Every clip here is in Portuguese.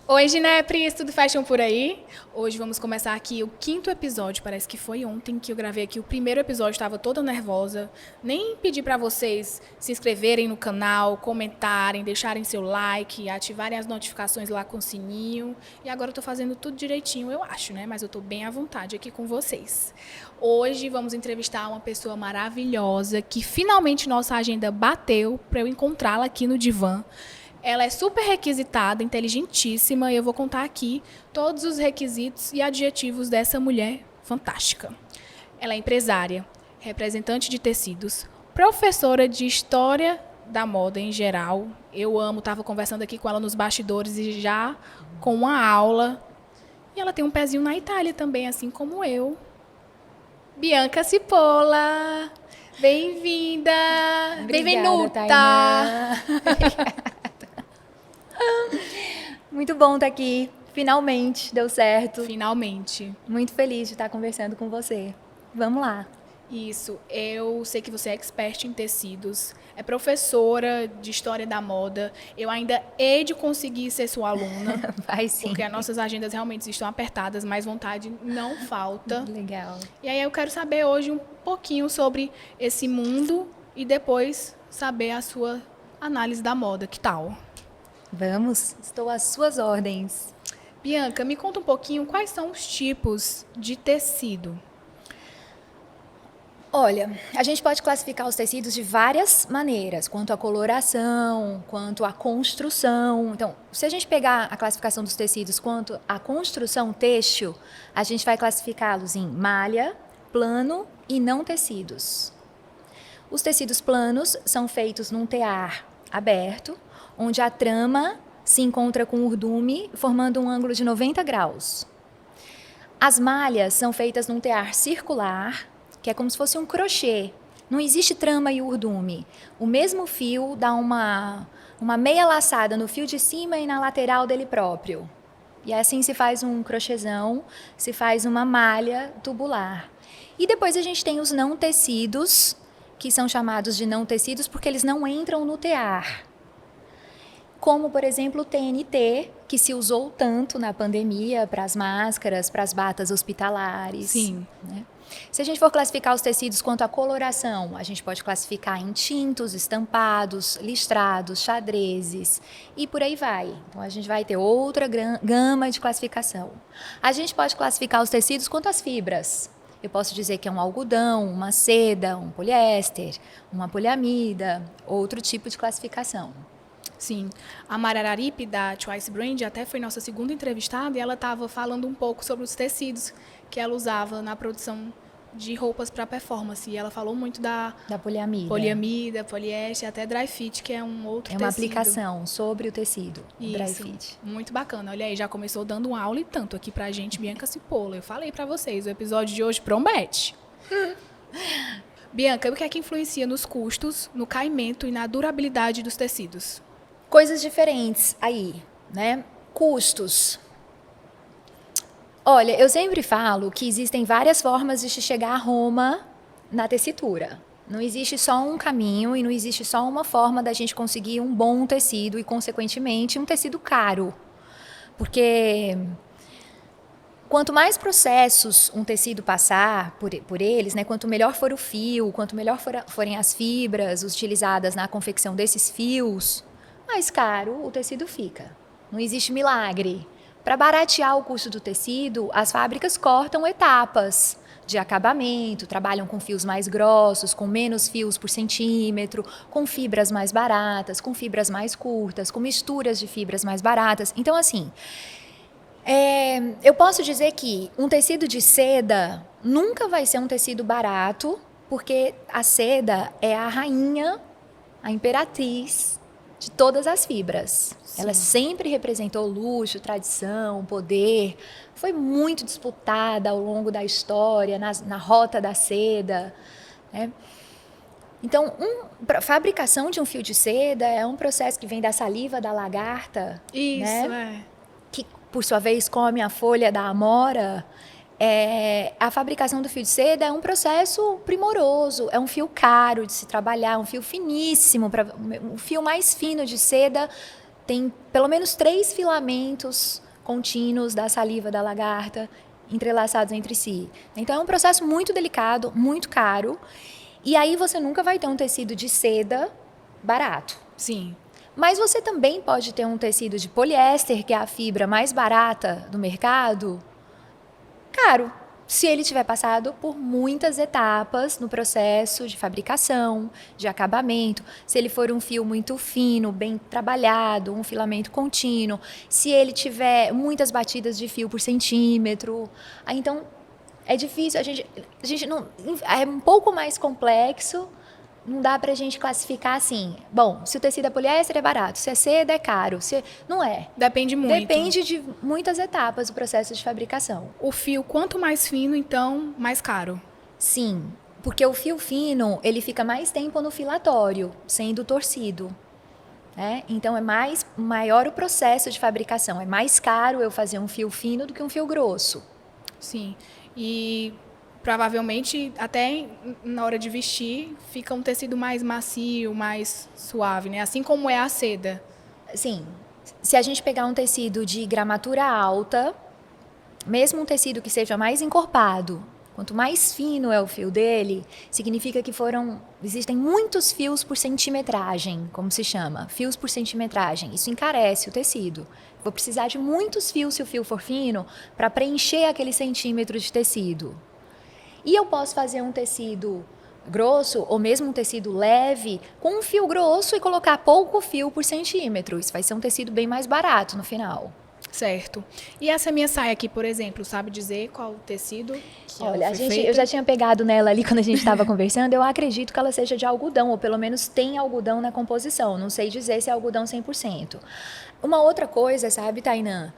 Oi, Ginepris, tudo fashion por aí? Hoje vamos começar aqui o 5º episódio. Parece que foi ontem que eu gravei aqui o primeiro episódio, estava toda nervosa. Nem pedi para vocês se inscreverem no canal, comentarem, deixarem seu like, ativarem as notificações lá com o sininho. E agora eu tô fazendo tudo direitinho, eu acho, né? Mas eu tô bem à vontade aqui com vocês. Hoje vamos entrevistar uma pessoa maravilhosa que finalmente nossa agenda bateu para eu encontrá-la aqui no divã. Ela é super requisitada, inteligentíssima, e eu vou contar aqui todos os requisitos e adjetivos dessa mulher fantástica. Ela é empresária, representante de tecidos, professora de história da moda em geral. Eu amo, estava conversando aqui com ela nos bastidores e já com uma aula. E ela tem um pezinho na Itália também, assim como eu. Bianca Cipolla, bem-vinda! Obrigada, Bem-venuta! Tainá. Muito bom estar aqui. Finalmente deu certo. Finalmente. Muito feliz de estar conversando com você. Vamos lá. Isso, eu sei que você é expert em tecidos, é professora de história da moda. Eu ainda hei de conseguir ser sua aluna, Vai sim. porque as nossas agendas realmente estão apertadas, mas vontade não falta. Legal. E aí eu quero saber hoje um pouquinho sobre esse mundo e depois saber a sua análise da moda, que tal? Vamos, estou às suas ordens. Bianca, me conta um pouquinho quais são os tipos de tecido. Olha, a gente pode classificar os tecidos de várias maneiras, quanto à coloração, quanto à construção. Então, se a gente pegar a classificação dos tecidos quanto à construção têxtil, a gente vai classificá-los em malha, plano e não tecidos. Os tecidos planos são feitos num tear aberto, onde a trama se encontra com o urdume, formando um ângulo de 90 graus. As malhas são feitas num tear circular, que é como se fosse um crochê. Não existe trama e urdume. O mesmo fio dá uma meia laçada no fio de cima e na lateral dele próprio. E assim se faz um crochêzão, se faz uma malha tubular. E depois a gente tem os não tecidos, que são chamados de não tecidos porque eles não entram no tear. Como, por exemplo, o TNT, que se usou tanto na pandemia para as máscaras, para as batas hospitalares. Sim. Né? Se a gente for classificar os tecidos quanto à coloração, a gente pode classificar em tintos, estampados, listrados, xadrezes e por aí vai. Então, a gente vai ter outra gama de classificação. A gente pode classificar os tecidos quanto às fibras. Eu posso dizer que é um algodão, uma seda, um poliéster, uma poliamida, outro tipo de classificação. Sim, a Marararipe da Twice Brand até foi nossa segunda entrevistada e ela estava falando um pouco sobre os tecidos que ela usava na produção de roupas para performance. E ela falou muito da poliamida, poliéster, até dry fit, que é um outro tecido. É uma aplicação sobre o tecido, dry Isso, fit. muito bacana. Olha aí, já começou dando uma aula e tanto aqui pra gente, Bianca Cipolla. Eu falei pra vocês, o episódio de hoje promete. Bianca, o que é que influencia nos custos, no caimento e na durabilidade dos tecidos? Coisas diferentes aí, né? Custos. Olha, eu sempre falo que existem várias formas de se chegar a Roma na tessitura. Não existe só um caminho e não existe só uma forma da gente conseguir um bom tecido e, consequentemente, um tecido caro. Porque quanto mais processos um tecido passar por eles, né, quanto melhor for o fio, quanto melhor forem as fibras utilizadas na confecção desses fios, mais caro o tecido fica. Não existe milagre. Para baratear o custo do tecido, as fábricas cortam etapas de acabamento, trabalham com fios mais grossos, com menos fios por centímetro, com fibras mais baratas, com fibras mais curtas, com misturas de fibras mais baratas. Então, assim, eu posso dizer que um tecido de seda nunca vai ser um tecido barato, porque a seda é a rainha, a imperatriz de todas as fibras. Sim. Ela sempre representou luxo, tradição, poder. Foi muito disputada ao longo da história, na rota da seda, né? Então, a fabricação de um fio de seda é um processo que vem da saliva da lagarta. Isso, né? Que, por sua vez, come a folha da amora. A fabricação do fio de seda é um processo primoroso, é um fio caro de se trabalhar, um fio finíssimo, o fio mais fino de seda tem pelo menos 3 filamentos contínuos da saliva da lagarta entrelaçados entre si. Então é um processo muito delicado, muito caro, e aí você nunca vai ter um tecido de seda barato. Sim. Mas você também pode ter um tecido de poliéster, que é a fibra mais barata do mercado, caro, se ele tiver passado por muitas etapas no processo de fabricação, de acabamento, se ele for um fio muito fino, bem trabalhado, um filamento contínuo, se ele tiver muitas batidas de fio por centímetro. Aí, então, é difícil, a gente não, é um pouco mais complexo. Não dá pra gente classificar assim, bom, se o tecido é poliéster é barato, se é seda é caro, não é. Depende muito. Depende de muitas etapas do processo de fabricação. O fio, quanto mais fino, então, mais caro. Sim, porque o fio fino, ele fica mais tempo no filatório, sendo torcido. Né? Então, maior o processo de fabricação. É mais caro eu fazer um fio fino do que um fio grosso. Sim, e provavelmente até na hora de vestir fica um tecido mais macio, mais suave, né? Assim como é a seda. Sim, se a gente pegar um tecido de gramatura alta, mesmo um tecido que seja mais encorpado, quanto mais fino é o fio dele, significa que existem muitos fios por centimetragem, como se chama, fios por centimetragem. Isso encarece o tecido. Vou precisar de muitos fios, se o fio for fino, para preencher aquele centímetro de tecido. E eu posso fazer um tecido grosso, ou mesmo um tecido leve, com um fio grosso e colocar pouco fio por centímetro. Isso vai ser um tecido bem mais barato no final. Certo. E essa minha saia aqui, por exemplo, sabe dizer qual o tecido que Olha, feita? eu já tinha pegado nela ali quando a gente estava conversando, eu acredito que ela seja de algodão, ou pelo menos tem algodão na composição. Não sei dizer se é algodão 100%. Uma outra coisa, sabe, Tainã?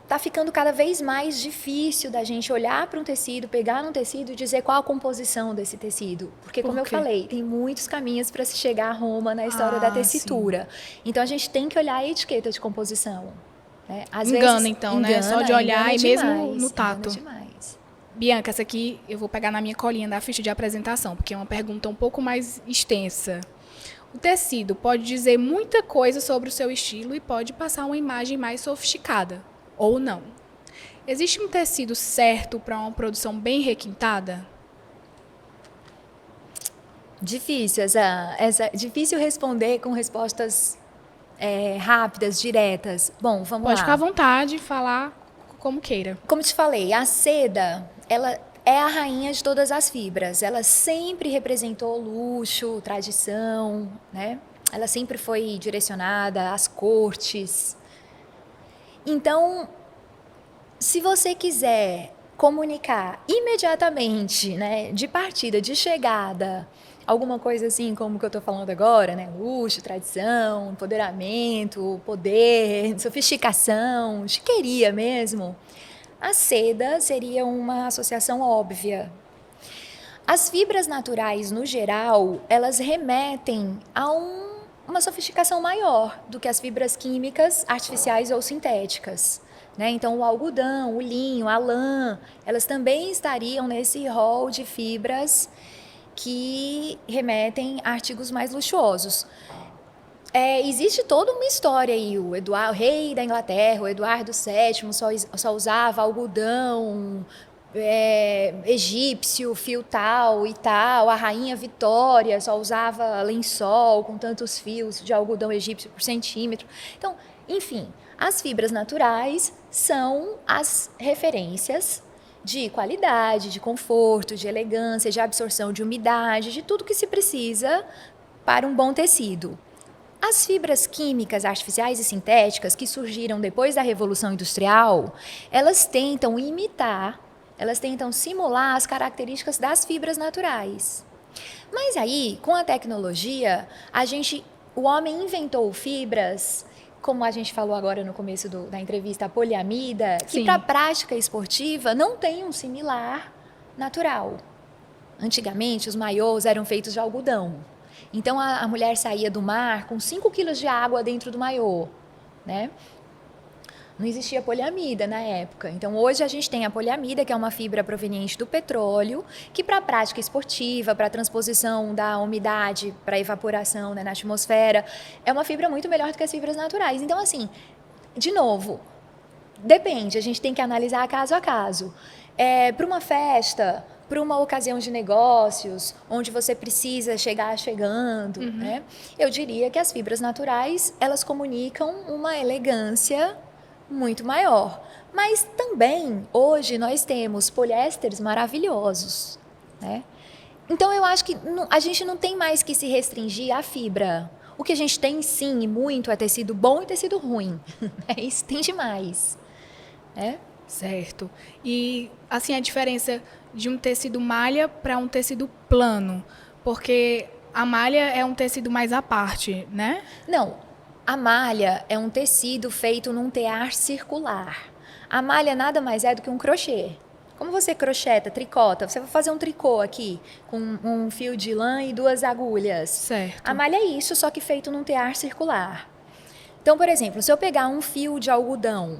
Tá ficando cada vez mais difícil da gente olhar para um tecido, pegar num tecido e dizer qual a composição desse tecido. Porque, como eu falei, tem muitos caminhos para se chegar a Roma na história da tessitura. Sim. Então, a gente tem que olhar a etiqueta de composição. Né? Às vezes, então, né? Só de olhar e mesmo no tato. Demais. Bianca, essa aqui eu vou pegar na minha colinha da ficha de apresentação, porque é uma pergunta um pouco mais extensa. O tecido pode dizer muita coisa sobre o seu estilo e pode passar uma imagem mais sofisticada. Ou não. Existe um tecido certo para uma produção bem requintada? Difícil, difícil responder com respostas rápidas, diretas. Bom, vamos lá. Pode ficar à vontade, falar como queira. Como te falei, a seda, ela é a rainha de todas as fibras. Ela sempre representou luxo, tradição, né? Ela sempre foi direcionada às cortes. Então, se você quiser comunicar imediatamente, né, de partida, de chegada, alguma coisa assim como que eu estou falando agora, né, luxo, tradição, empoderamento, poder, sofisticação, chiqueria mesmo, a seda seria uma associação óbvia. As fibras naturais, no geral, elas remetem a uma sofisticação maior do que as fibras químicas, artificiais ou sintéticas. Né? Então, o algodão, o linho, a lã, elas também estariam nesse rol de fibras que remetem a artigos mais luxuosos. Existe toda uma história aí. O rei da Inglaterra, o Eduardo VII, só usava algodão egípcio, fio tal e tal. A rainha Vitória só usava lençol com tantos fios de algodão egípcio por centímetro. Então, enfim, as fibras naturais são as referências de qualidade, de conforto, de elegância, de absorção de umidade, de tudo que se precisa para um bom tecido. As fibras químicas, artificiais e sintéticas que surgiram depois da Revolução Industrial, elas tentam simular as características das fibras naturais. Mas aí, com a tecnologia, o homem inventou fibras, como a gente falou agora no começo da entrevista, a poliamida, que para a prática esportiva não tem um similar natural. Antigamente, os maiôs eram feitos de algodão. Então, a mulher saía do mar com 5 quilos de água dentro do maiô, né? Não existia poliamida na época. Então, hoje a gente tem a poliamida, que é uma fibra proveniente do petróleo, que para a prática esportiva, para a transposição da umidade, para a evaporação, né, na atmosfera, é uma fibra muito melhor do que as fibras naturais. Então, assim, de novo, depende, a gente tem que analisar caso a caso. Para uma festa, para uma ocasião de negócios, onde você precisa chegar chegando, né? Eu diria que as fibras naturais, elas comunicam uma elegância muito maior. Mas também, hoje, nós temos poliésteres maravilhosos, né? Então, eu acho que a gente não tem mais que se restringir à fibra. O que a gente tem, sim, e muito, é tecido bom e tecido ruim. Isso tem demais. Certo. E, assim, a diferença de um tecido malha para um tecido plano, porque a malha é um tecido mais à parte, né? Não, a malha é um tecido feito num tear circular. A malha nada mais é do que um crochê. Como você crocheta, tricota, você vai fazer um tricô aqui com um fio de lã e 2 agulhas. Certo. A malha é isso, só que feito num tear circular. Então, por exemplo, se eu pegar um fio de algodão,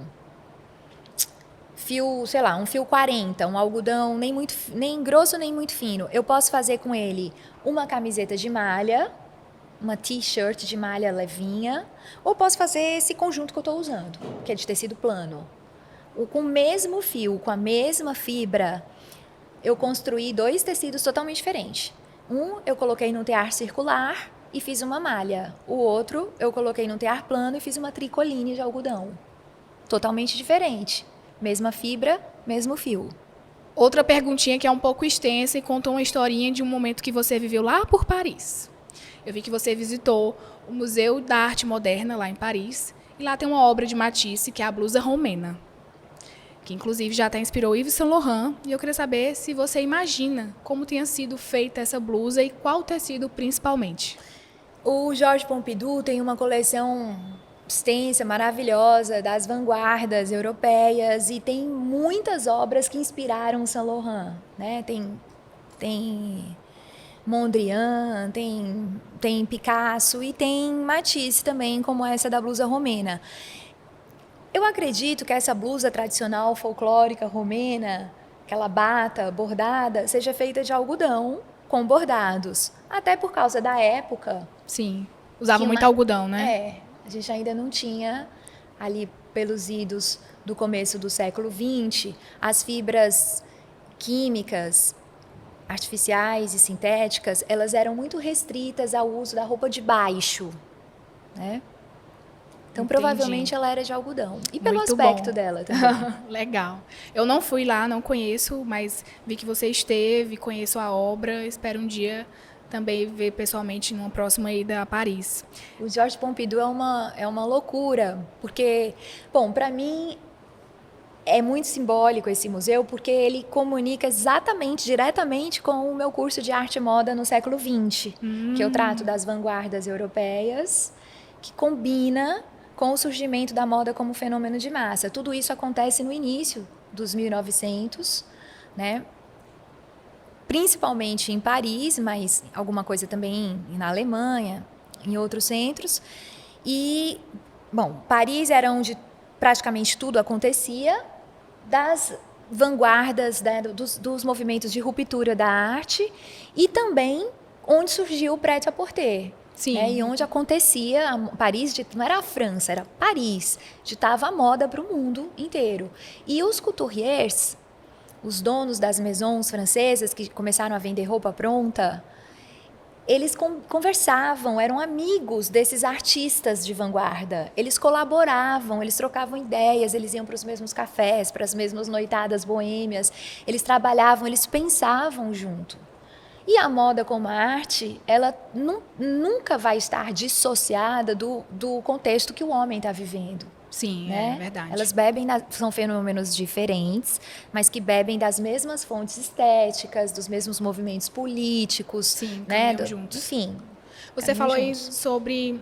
sei lá, um fio 40, um algodão nem grosso nem muito fino, eu posso fazer com ele uma camiseta de malha, uma t-shirt de malha levinha, ou posso fazer esse conjunto que eu estou usando, que é de tecido plano. Com o mesmo fio, com a mesma fibra, eu construí 2 tecidos totalmente diferentes. Um eu coloquei num tear circular e fiz uma malha. O outro eu coloquei num tear plano e fiz uma tricoline de algodão. Totalmente diferente. Mesma fibra, mesmo fio. Outra perguntinha que é um pouco extensa e conta uma historinha de um momento que você viveu lá por Paris. Eu vi que você visitou o Museu da Arte Moderna lá em Paris e lá tem uma obra de Matisse que é a blusa romena, que inclusive já até inspirou Yves Saint Laurent, e eu queria saber se você imagina como tenha sido feita essa blusa e qual tecido principalmente. O Georges Pompidou tem uma coleção extensa, maravilhosa, das vanguardas europeias, e tem muitas obras que inspiraram Saint Laurent, né? Tem Mondrian, tem Picasso e tem Matisse também, como essa da blusa romena. Eu acredito que essa blusa tradicional folclórica romena, aquela bata bordada, seja feita de algodão com bordados, até por causa da época. Sim, usava muito algodão, né? A gente ainda não tinha, ali pelos idos do começo do século XX, as fibras químicas, artificiais e sintéticas, elas eram muito restritas ao uso da roupa de baixo, né? Então, Entendi. Provavelmente ela era de algodão. E pelo Muito aspecto bom. dela também. Legal. Eu não fui lá, não conheço, mas vi que você esteve, conheço a obra, espero um dia também ver pessoalmente numa próxima ida a Paris. O Georges Pompidou é uma loucura, porque, bom, para mim é muito simbólico esse museu, porque ele comunica diretamente com o meu curso de arte e moda no século XX, que eu trato das vanguardas europeias, que combina com o surgimento da moda como fenômeno de massa. Tudo isso acontece no início dos 1900, né? Principalmente em Paris, mas alguma coisa também na Alemanha, em outros centros. E, bom, Paris era onde praticamente tudo acontecia, das vanguardas, né, dos movimentos de ruptura da arte, e também onde surgiu o prêt-à-porter. Sim. Né, e onde acontecia, Paris, não era a França, era Paris, ditava a moda para o mundo inteiro. E os couturiers, os donos das maisons francesas que começaram a vender roupa pronta, eles conversavam, eram amigos desses artistas de vanguarda. Eles colaboravam, eles trocavam ideias, eles iam para os mesmos cafés, para as mesmas noitadas boêmias, eles trabalhavam, eles pensavam junto. E a moda como arte, ela nunca vai estar dissociada do contexto que o homem está vivendo. Sim, né? É verdade. Elas bebem, são fenômenos diferentes, mas que bebem das mesmas fontes estéticas, dos mesmos movimentos políticos. Sim, né? juntos. Enfim. Você falou aí sobre,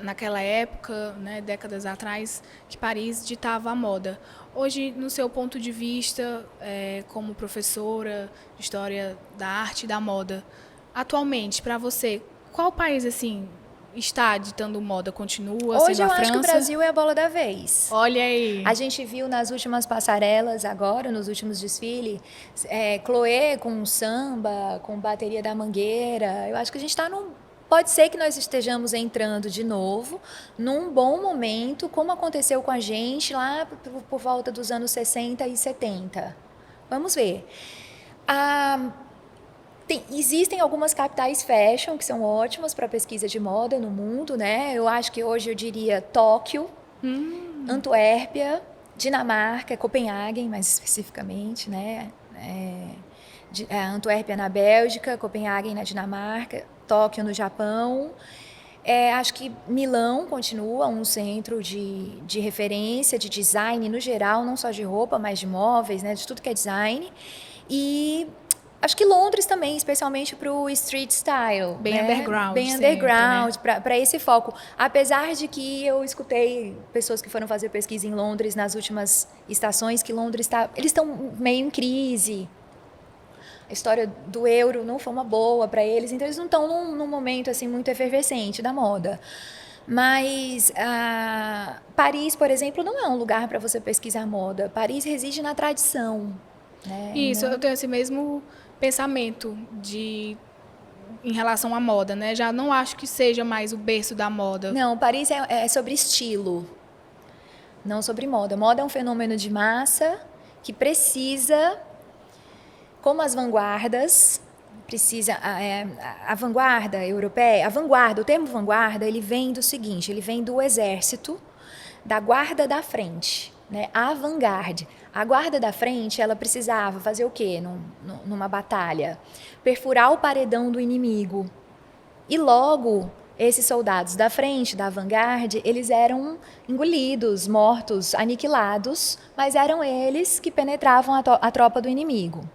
naquela época, né, décadas atrás, que Paris ditava a moda. Hoje, no seu ponto de vista, como professora de História da Arte e da Moda, atualmente, para você, qual país, assim, está ditando moda continua Hoje sendo eu a acho que o França? Brasil é a bola da vez. Olha aí. A gente viu nas últimas passarelas agora, nos últimos desfiles, Chloé com samba, com bateria da Mangueira. Eu acho que a gente está num... Pode ser que nós estejamos entrando de novo num bom momento, como aconteceu com a gente lá por volta dos anos 60 e 70. Vamos ver. Existem algumas capitais fashion que são ótimas para pesquisa de moda no mundo, né? Eu acho que hoje eu diria Tóquio, Antuérpia, Dinamarca, Copenhague, mais especificamente, né? Antuérpia na Bélgica, Copenhague na Dinamarca, Tóquio no Japão. Acho que Milão continua um centro de referência, de design no geral, não só de roupa, mas de móveis, né? De tudo que é design. E acho que Londres também, especialmente para o street style. Bem né? underground. Bem sempre, underground, né? para esse foco. Apesar de que eu escutei pessoas que foram fazer pesquisa em Londres nas últimas estações, que Londres eles estão meio em crise. A história do euro não foi uma boa para eles, então eles não estão num momento assim muito efervescente da moda. Mas Paris, por exemplo, não é um lugar para você pesquisar moda. Paris reside na tradição. Né? Isso, eu tenho esse mesmo pensamento em relação à moda, né? Já não acho que seja mais o berço da moda. Não, Paris é sobre estilo, não sobre moda. Moda é um fenômeno de massa que precisa, como as vanguardas, a vanguarda europeia, o termo vanguarda, ele vem do seguinte, ele vem do exército, da guarda da frente, né? A vanguarda. A guarda da frente, ela precisava fazer o quê numa batalha? Perfurar o paredão do inimigo. E logo, esses soldados da frente, da vanguarda, eles eram engolidos, mortos, aniquilados, mas eram eles que penetravam a tropa do inimigo.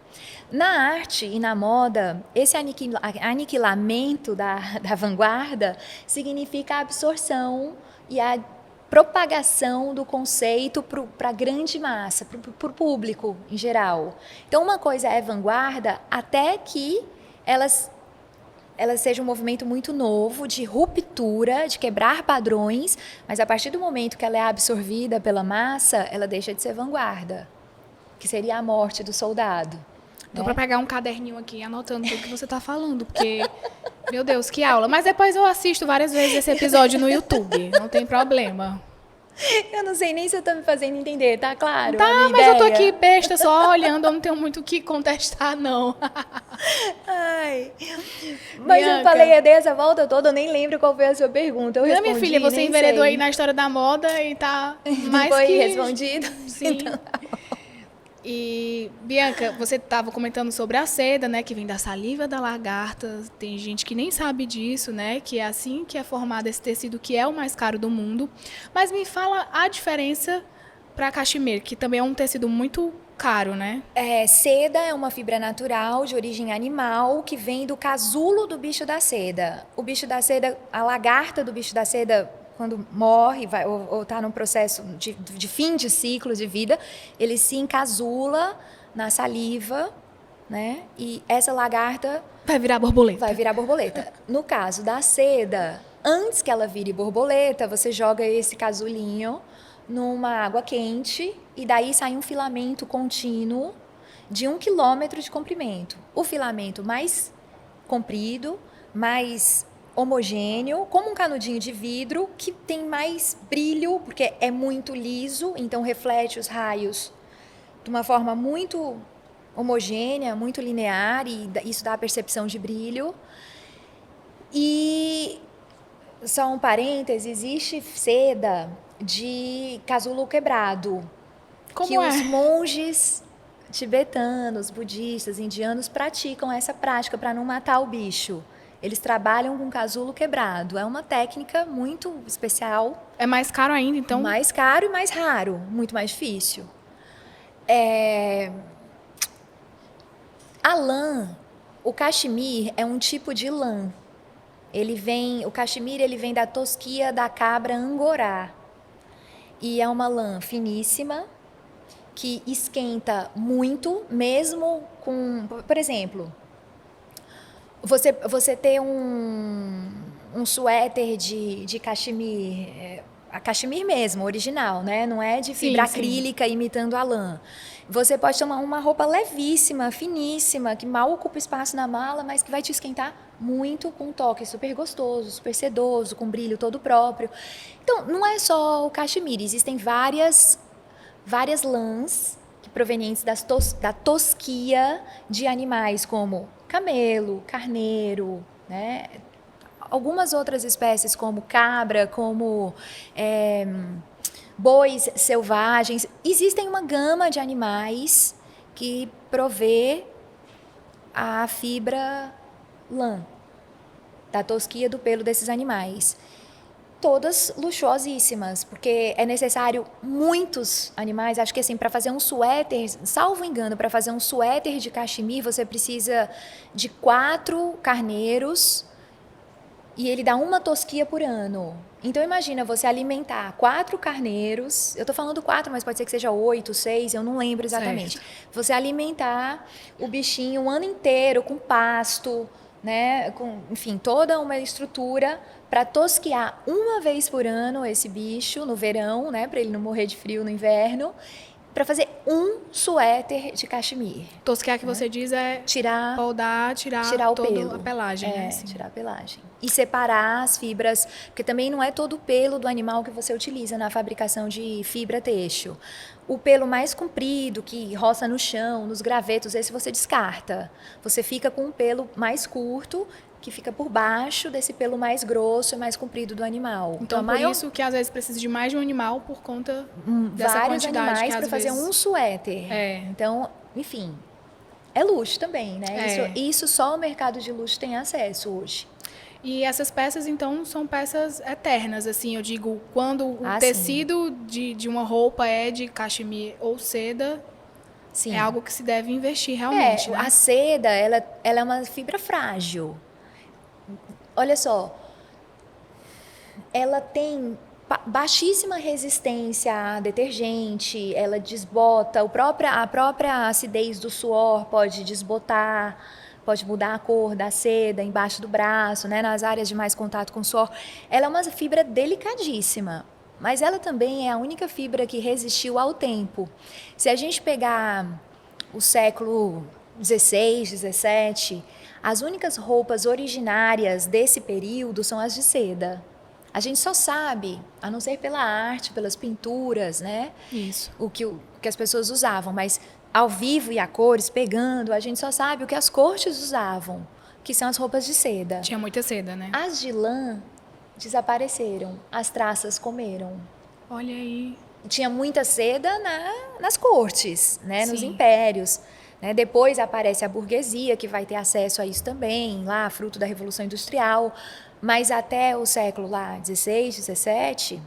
Na arte e na moda, esse aniquilamento da vanguarda significa a absorção e a propagação do conceito para a grande massa, para o público em geral. Então, uma coisa é vanguarda até que ela seja um movimento muito novo, de ruptura, de quebrar padrões, mas a partir do momento que ela é absorvida pela massa, ela deixa de ser vanguarda, que seria a morte do soldado. Tô para pegar um caderninho aqui anotando tudo que você tá falando, porque, meu Deus, que aula. Mas depois eu assisto várias vezes esse episódio no YouTube, não tem problema. Eu não sei nem se eu tô me fazendo entender, tá claro? Tá, mas eu tô aqui besta, só olhando, eu não tenho muito o que contestar, não. Ai. Mas Bianca, eu falei, eu dei essa volta toda, eu nem lembro qual foi a sua pergunta. Eu respondi, minha filha, você nem enveredou sei. aí na história da moda e tá mais Foi que... respondido? Sim. Então, E, Bianca, você estava comentando sobre a seda, né, que vem da saliva da lagarta. Tem gente que nem sabe disso, né, que é assim que é formado esse tecido, que é o mais caro do mundo. Mas me fala a diferença para cachemir, que também é um tecido muito caro, né? Seda é uma fibra natural de origem animal que vem do casulo do bicho da seda. O bicho da seda, a lagarta do bicho da seda, quando morre ou está num processo de fim de ciclo de vida, ele se encasula na saliva, né? E essa lagarta Vai virar borboleta. vai virar borboleta. No caso da seda, antes que ela vire borboleta, você joga esse casulinho numa água quente e daí sai um filamento contínuo de 1 quilômetro de comprimento. O filamento mais comprido, mais homogêneo, como um canudinho de vidro, que tem mais brilho, porque é muito liso, então reflete os raios de uma forma muito homogênea, muito linear, e isso dá a percepção de brilho. E, só um parêntese, existe seda de casulo quebrado, Como que é? os monges tibetanos, budistas, indianos praticam essa prática para não matar o bicho. Eles trabalham com casulo quebrado. É uma técnica muito especial. É mais caro ainda, então? Mais caro e mais raro. Muito mais difícil. A lã, o cachemir é um tipo de lã. O cachemir ele vem da tosquia da cabra angorá. E é uma lã finíssima, que esquenta muito, mesmo com... Por exemplo, você ter um suéter de cachemir, a cachemir mesmo, original, né? Não é de fibra acrílica imitando a lã. Você pode tomar uma roupa levíssima, finíssima, que mal ocupa espaço na mala, mas que vai te esquentar muito, com um toque super gostoso, super sedoso, com brilho todo próprio. Então, não é só o cachemir, existem várias lãs provenientes da tosquia de animais como camelo, carneiro, né? Algumas outras espécies como cabra, como bois selvagens. Existem uma gama de animais que provê a fibra lã, da tosquia do pelo desses animais. Todas luxuosíssimas, porque é necessário muitos animais. Acho que assim, para fazer um suéter, salvo engano, para fazer um suéter de cachemir, você precisa de 4 carneiros e ele dá uma tosquia por ano. Então imagina você alimentar 4 carneiros, eu estou falando 4, mas pode ser que seja 8, 6, eu não lembro exatamente. Certo. Você alimentar o bichinho o ano inteiro com pasto, né, com, enfim, toda uma estrutura para tosquiar uma vez por ano esse bicho no verão, né, para ele não morrer de frio no inverno, para fazer um suéter de cachemir. Tosquear que você diz é podar, tirar o pelo, a pelagem, né? Assim. Tirar a pelagem. E separar as fibras, porque também não é todo o pelo do animal que você utiliza na fabricação de fibra têxtil. O pelo mais comprido, que roça no chão, nos gravetos, esse você descarta. Você fica com um pelo mais curto, que fica por baixo desse pelo mais grosso e mais comprido do animal. Então, por isso que às vezes precisa de mais de um animal por conta dessa vários quantidade. Animais para fazer um suéter. Então, enfim, é luxo também, né? Isso só o mercado de luxo tem acesso hoje. E essas peças, então, são peças eternas, assim, eu digo, quando o tecido de uma roupa é de cachemir ou seda, é algo que se deve investir realmente, né? A seda, ela é uma fibra frágil. Olha só, ela tem baixíssima resistência a detergente, ela desbota, a própria acidez do suor pode desbotar, pode mudar a cor da seda embaixo do braço, né, nas áreas de mais contato com o suor. Ela é uma fibra delicadíssima, mas ela também é a única fibra que resistiu ao tempo. Se a gente pegar o século XVI, XVII, as únicas roupas originárias desse período são as de seda. A gente só sabe, a não ser pela arte, pelas pinturas, né? Isso. O que as pessoas usavam, mas ao vivo e a cores, pegando, a gente só sabe o que as cortes usavam, que são as roupas de seda. Tinha muita seda, né? As de lã desapareceram, as traças comeram. Olha aí. Tinha muita seda nas cortes, né? Nos impérios. Né? Depois aparece a burguesia, que vai ter acesso a isso também, lá, fruto da Revolução Industrial. Mas até o século lá, 16, 17,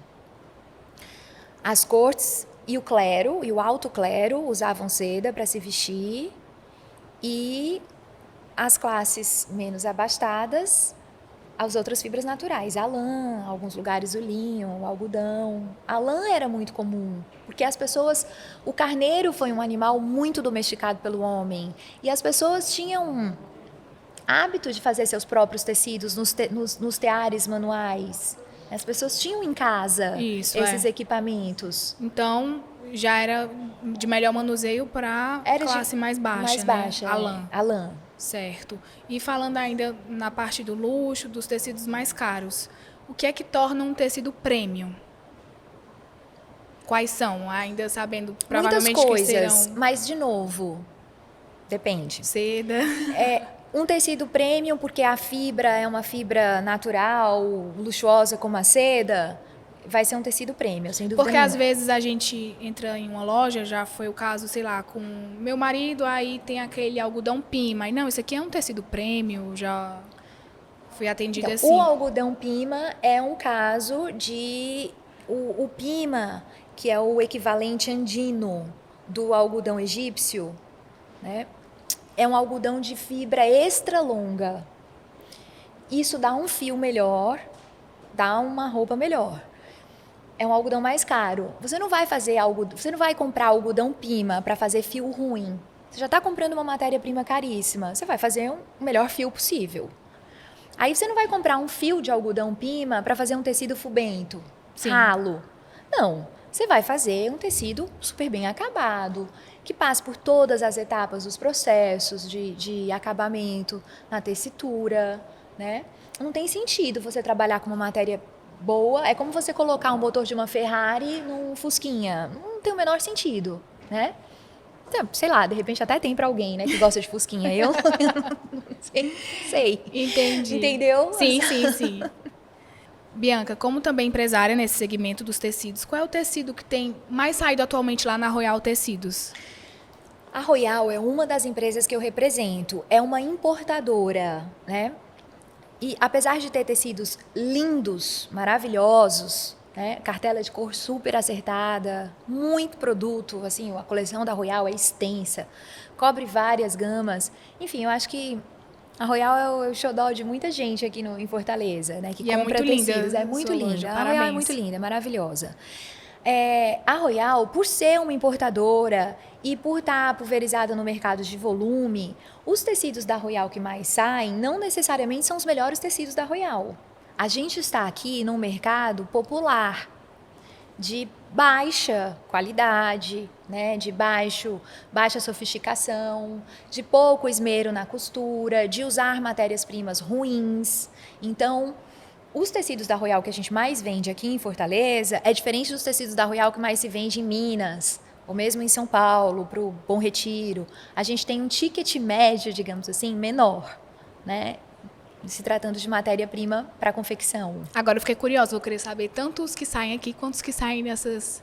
as cortes e o clero, e o alto clero, usavam seda para se vestir, e as classes menos abastadas, as outras fibras naturais, a lã, em alguns lugares o linho, o algodão. A lã era muito comum, porque as pessoas... O carneiro foi um animal muito domesticado pelo homem, e as pessoas tinham hábito de fazer seus próprios tecidos nos teares manuais. As pessoas tinham em casa esses equipamentos. Então, já era de melhor manuseio para classe mais baixa, mais baixa, né? A lã. A lã. Certo. E falando ainda na parte do luxo, dos tecidos mais caros, o que é que torna um tecido premium? Quais são? Ainda sabendo provavelmente muitas coisas, que serão... mas de novo, depende. Seda. Um tecido premium, porque a fibra é uma fibra natural, luxuosa como a seda, vai ser um tecido premium, sem dúvida Porque nenhuma. às vezes a gente entra em uma loja, já foi o caso, sei lá, com meu marido, aí tem aquele algodão pima. E não, isso aqui é um tecido premium, já fui atendida assim. O algodão pima é um caso de... O pima, que é o equivalente andino do algodão egípcio, né? É um algodão de fibra extra longa. Isso dá um fio melhor, dá uma roupa melhor. É um algodão mais caro. Você não vai comprar algodão pima para fazer fio ruim. Você já está comprando uma matéria-prima caríssima. Você vai fazer o melhor fio possível. Aí você não vai comprar um fio de algodão pima para fazer um tecido fubento, Sim. ralo. Não, você vai fazer um tecido super bem acabado, que passe por todas as etapas dos processos de acabamento, na tessitura, né? Não tem sentido você trabalhar com uma matéria boa, é como você colocar um motor de uma Ferrari num Fusquinha. Não tem o menor sentido, né? Então, sei lá, de repente até tem pra alguém, né, que gosta de Fusquinha. Eu não sei. Entendi. Entendeu? Sim, sim, sim. Bianca, como também empresária nesse segmento dos tecidos, qual é o tecido que tem mais saído atualmente lá na Royal Tecidos? A Royal é uma das empresas que eu represento. É uma importadora, né? E apesar de ter tecidos lindos, maravilhosos, né? Cartela de cor super acertada, muito produto, assim, a coleção da Royal é extensa, cobre várias gamas. Enfim, eu acho que a Royal é o xodó de muita gente aqui em Fortaleza, né? Que E é compra muito linda tecidos. É muito sua linda. loja, A Royal é parabéns. muito linda, é maravilhosa. A Royal, por ser uma importadora e por estar pulverizada no mercado de volume, os tecidos da Royal que mais saem não necessariamente são os melhores tecidos da Royal. A gente está aqui num mercado popular, de baixa qualidade, né, de baixa sofisticação, de pouco esmero na costura, de usar matérias-primas ruins. Então, os tecidos da Royal que a gente mais vende aqui em Fortaleza é diferente dos tecidos da Royal que mais se vende em Minas, ou mesmo em São Paulo, para o Bom Retiro. A gente tem um ticket médio, digamos assim, menor, né? Se tratando de matéria-prima para confecção. Agora eu fiquei curiosa, vou querer saber tanto os que saem aqui quanto os que saem nesses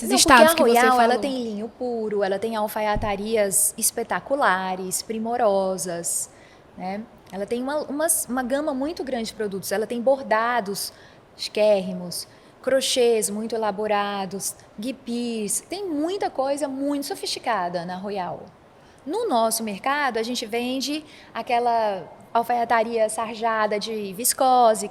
Não, estados que porque a você Royal, falou. ela tem linho puro, ela tem alfaiatarias espetaculares, primorosas, né? Ela tem uma gama muito grande de produtos. Ela tem bordados chiquérrimos, crochês muito elaborados, guipis. Tem muita coisa muito sofisticada na Royal. No nosso mercado, a gente vende aquela alfaiataria sarjada de viscose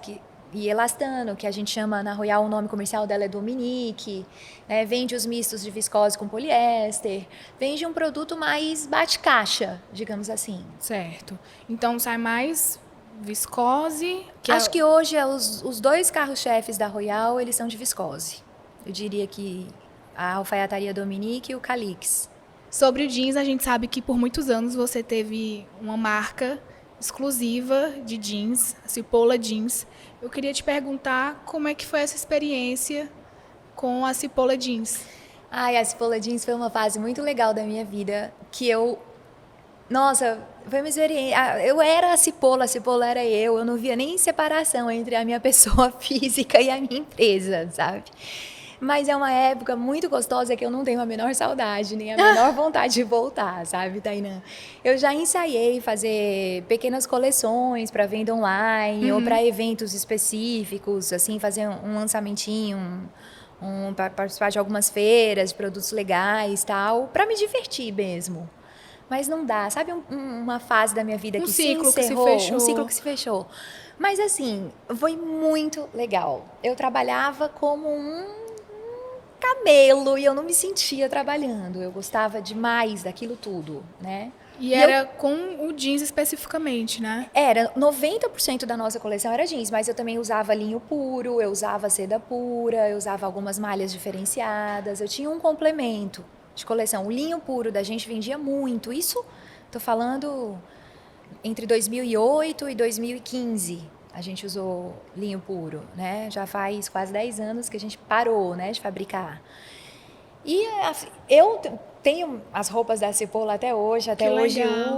e elastano, que a gente chama na Royal, o nome comercial dela é Dominique, né? Vende os mistos de viscose com poliéster, vende um produto mais bate-caixa, digamos assim. Certo. Então sai mais viscose. Acho que hoje os dois carros-chefes da Royal, eles são de viscose. Eu diria que a alfaiataria Dominique e o Calix. Sobre o jeans, a gente sabe que por muitos anos você teve uma marca exclusiva de jeans, a Cipolla Jeans. Eu queria te perguntar como é que foi essa experiência com a Cipolla Jeans. A Cipolla Jeans foi uma fase muito legal da minha vida, que nossa, foi uma experiência. Eu era a Cipolla era eu não via nem separação entre a minha pessoa física e a minha empresa, sabe? Mas é uma época muito gostosa que eu não tenho a menor saudade, nem a menor vontade de voltar, sabe, Tainã? Eu já ensaiei fazer pequenas coleções para venda online ou para eventos específicos, assim, fazer um lançamentinho, para participar de algumas feiras de produtos legais, tal, para me divertir mesmo. Mas não dá, sabe uma fase da minha vida que se encerrou, um ciclo que se fechou. Mas assim, foi muito legal. Eu trabalhava como um camelo e eu não me sentia trabalhando. Eu gostava demais daquilo tudo, né? E era com o jeans especificamente, né? Era, 90% da nossa coleção era jeans, mas eu também usava linho puro, eu usava seda pura, eu usava algumas malhas diferenciadas, eu tinha um complemento de coleção. O linho puro da gente vendia muito. Isso, tô falando entre 2008 e 2015. A gente usou linho puro, né? Já faz quase 10 anos que a gente parou, né, de fabricar. E eu tenho as roupas da Cipolla até hoje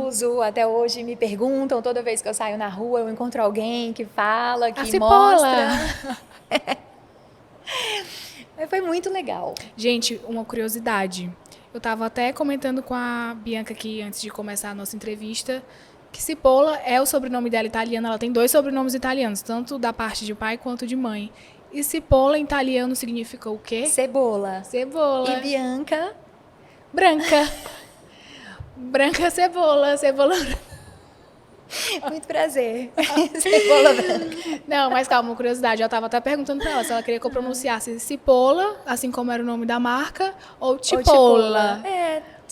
uso, até hoje me perguntam, toda vez que eu saio na rua, eu encontro alguém que fala, que mostra. Foi muito legal. Gente, uma curiosidade. Eu estava até comentando com a Bianca aqui, antes de começar a nossa entrevista, que Cipolla é o sobrenome dela italiano. Ela tem 2 sobrenomes italianos, tanto da parte de pai quanto de mãe. E Cipolla em italiano significa o quê? Cebola. Cebola. E Bianca? Branca. Branca cebola. Cebola branca. Muito prazer. Cebola branca. Não, mas calma, uma curiosidade. Eu estava até perguntando para ela se ela queria que eu pronunciasse Cipolla, assim como era o nome da marca, ou Cipolla.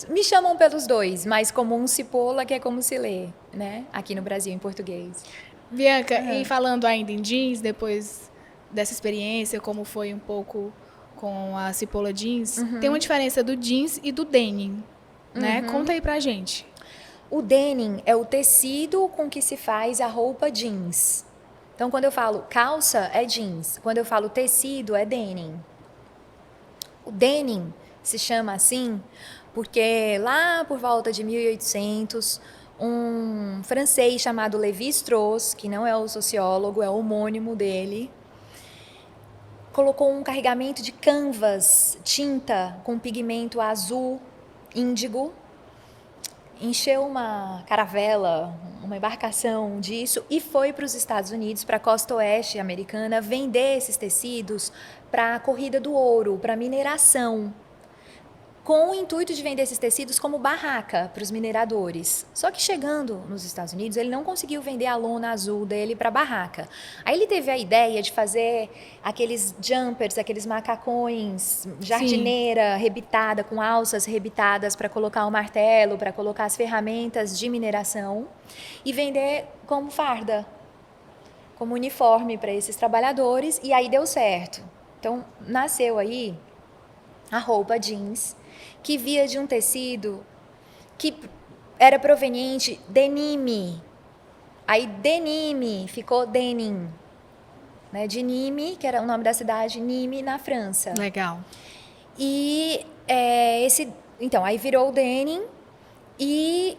Me chamam pelos dois, mas comum Cipolla, que é como se lê, né? Aqui no Brasil, em português. Bianca, e falando ainda em jeans, depois dessa experiência, como foi um pouco com a Cipolla Jeans, tem uma diferença do jeans e do denim, né? Conta aí pra gente. O denim é o tecido com que se faz a roupa jeans. Então, quando eu falo calça, é jeans. Quando eu falo tecido, é denim. O denim se chama assim porque lá por volta de 1800, um francês chamado Lévi-Strauss, que não é o sociólogo, é o homônimo dele, colocou um carregamento de canvas, tinta com pigmento azul índigo, encheu uma caravela, uma embarcação disso e foi para os Estados Unidos, para a costa oeste americana, vender esses tecidos para a corrida do ouro, para mineração, com o intuito de vender esses tecidos como barraca para os mineradores. Só que chegando nos Estados Unidos, ele não conseguiu vender a lona azul dele para barraca. Aí ele teve a ideia de fazer aqueles jumpers, aqueles macacões, jardineira rebitada, com alças rebitadas para colocar o martelo, para colocar as ferramentas de mineração e vender como farda, como uniforme para esses trabalhadores, e aí deu certo. Então, nasceu aí a roupa jeans, que via de um tecido que era proveniente denim. Aí denim ficou denim, né? De Nîmes, que era o nome da cidade, Nîmes, na França. Legal. E então, aí virou o denim e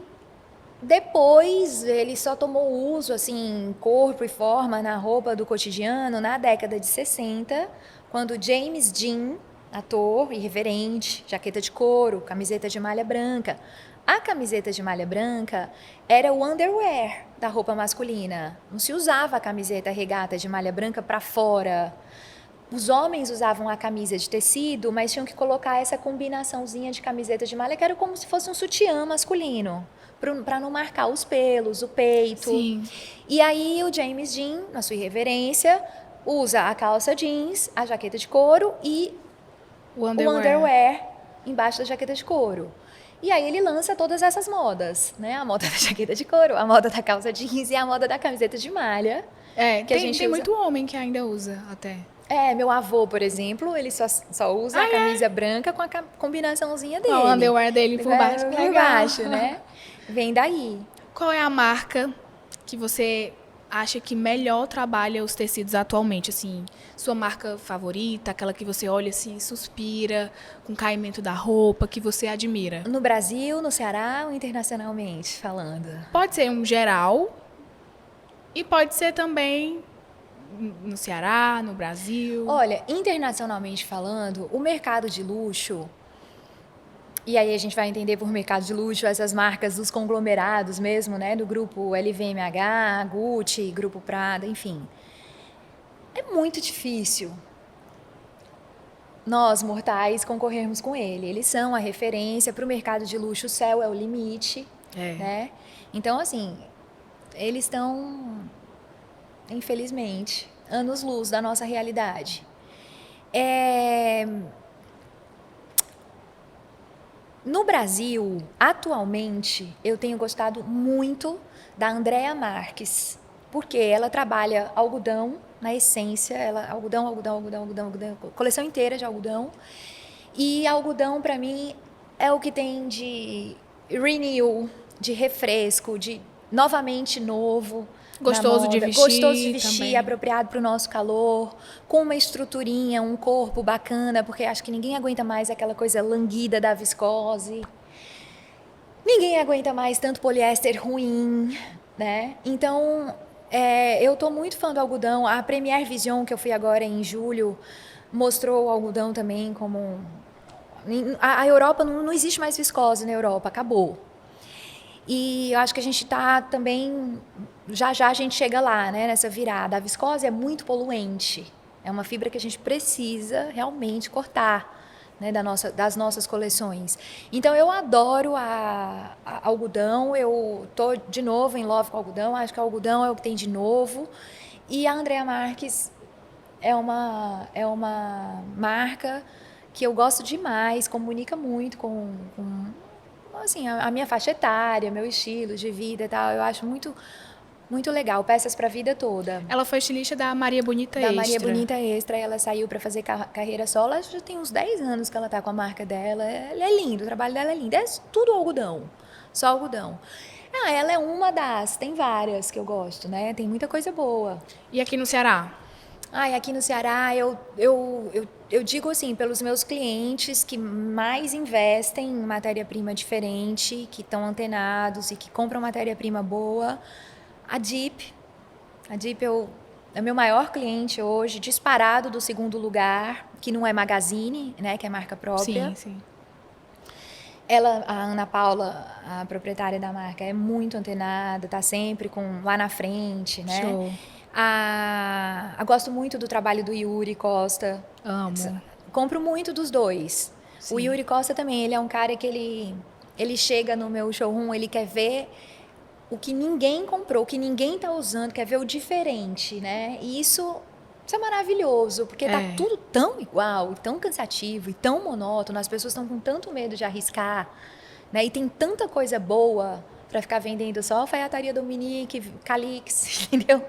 depois ele só tomou uso, assim, corpo e forma na roupa do cotidiano na década de 60, quando James Dean, ator irreverente, jaqueta de couro, camiseta de malha branca. A camiseta de malha branca era o underwear da roupa masculina. Não se usava a camiseta regata de malha branca para fora. Os homens usavam a camisa de tecido, mas tinham que colocar essa combinaçãozinha de camiseta de malha, que era como se fosse um sutiã masculino, para não marcar os pelos, o peito. Sim. E aí o James Dean, na sua irreverência, usa a calça jeans, a jaqueta de couro e o underwear embaixo da jaqueta de couro. E aí ele lança todas essas modas, né? A moda da jaqueta de couro, a moda da calça jeans e a moda da camiseta de malha. Que tem muito homem que ainda usa até. Meu avô, por exemplo, ele só usa a camisa branca com a combinaçãozinha dele. O underwear dele por baixo. Por baixo, né? Vem daí. Qual é a marca que você acha que melhor trabalha os tecidos atualmente? Assim, sua marca favorita, aquela que você olha assim, suspira, com caimento da roupa, que você admira? No Brasil, no Ceará ou internacionalmente falando? Pode ser um geral e pode ser também no Ceará, no Brasil. Olha, internacionalmente falando, o mercado de luxo, e aí a gente vai entender por mercado de luxo essas marcas dos conglomerados mesmo, né? Do grupo LVMH, Gucci, Grupo Prada, enfim. É muito difícil nós, mortais, concorrermos com ele. Eles são a referência para o mercado de luxo, o céu é o limite, né? Então, assim, eles estão, infelizmente, anos-luz da nossa realidade. No Brasil, atualmente, eu tenho gostado muito da Andrea Marques, porque ela trabalha algodão na essência, algodão, coleção inteira de algodão. E algodão, para mim, é o que tem de renew, de refresco, de novamente novo. Gostoso de vestir também. Apropriado para o nosso calor, com uma estruturinha, um corpo bacana, porque acho que ninguém aguenta mais aquela coisa languida da viscose. Ninguém aguenta mais tanto poliéster ruim, né? Então, eu tô muito fã do algodão. A Premier Vision, que eu fui agora em julho, mostrou o algodão também como... A Europa, não existe mais viscose na Europa, acabou. E eu acho que a gente está também... Já a gente chega lá, né, nessa virada. A viscose é muito poluente. É uma fibra que a gente precisa realmente cortar, né, das nossas coleções. Então, eu adoro a algodão. Eu tô de novo em love com algodão. Acho que o algodão é o que tem de novo. E a Andrea Marques é uma marca que eu gosto demais, comunica muito com assim, a minha faixa etária, meu estilo de vida e tal. Eu acho muito Muito legal, peças para a vida toda. Ela foi estilista da Maria Bonita Da Extra. Maria Bonita Extra, ela saiu para fazer carreira solo, ela já tem uns 10 anos que ela tá com a marca dela. Ela é linda, o trabalho dela é lindo. É tudo algodão, só algodão. Ela é uma das, tem várias que eu gosto, né? Tem muita coisa boa. E aqui no Ceará? Aqui no Ceará, eu digo assim, pelos meus clientes que mais investem em matéria-prima diferente, que estão antenados e que compram matéria-prima boa, a Deep. A Deep é meu maior cliente hoje, disparado do segundo lugar, que não é Magazine, né, que é marca própria. Sim, sim. Ela, a Ana Paula, a proprietária da marca, é muito antenada, tá sempre lá na frente, né? Show. Eu gosto muito do trabalho do Yuri Costa. Amo. Compro muito dos dois. Sim. O Yuri Costa também, ele é um cara que ele chega no meu showroom, ele quer ver o que ninguém comprou, o que ninguém está usando, quer ver o diferente, né? E isso é maravilhoso, porque tá tudo tão igual, tão cansativo e tão monótono, as pessoas estão com tanto medo de arriscar, né? E tem tanta coisa boa para ficar vendendo só alfaiataria Dominique, Calix, entendeu?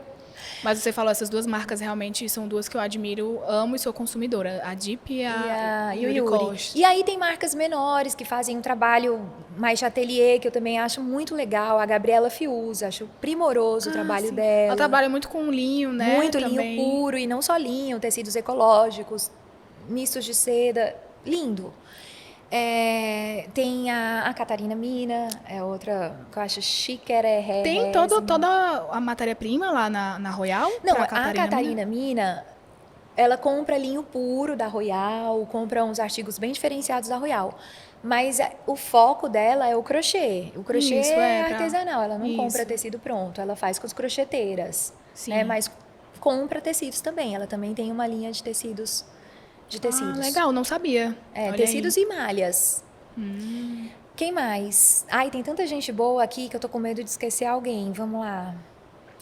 Mas você falou, essas duas marcas realmente são duas que eu admiro, amo e sou consumidora. A Deep e a Yuri Costa. E aí tem marcas menores que fazem um trabalho mais de ateliê, que eu também acho muito legal. A Gabriela Fiuza, acho primoroso o trabalho dela. Ela trabalha muito com linho, né? Muito linho puro, e não só linho, tecidos ecológicos, mistos de seda, lindo. Tem a Catarina Mina, é outra que eu acho chique. Tem toda a matéria-prima lá na Royal? Não, a Catarina Mina, ela compra linho puro da Royal, compra uns artigos bem diferenciados da Royal. Mas o foco dela é o crochê. O crochê é artesanal, ela não compra tecido pronto, ela faz com as crocheteiras. Sim. Né? Mas compra tecidos também, ela também tem uma linha de tecidos. Legal, não sabia. Tecidos e malhas. Quem mais? Tem tanta gente boa aqui que eu tô com medo de esquecer alguém. Vamos lá.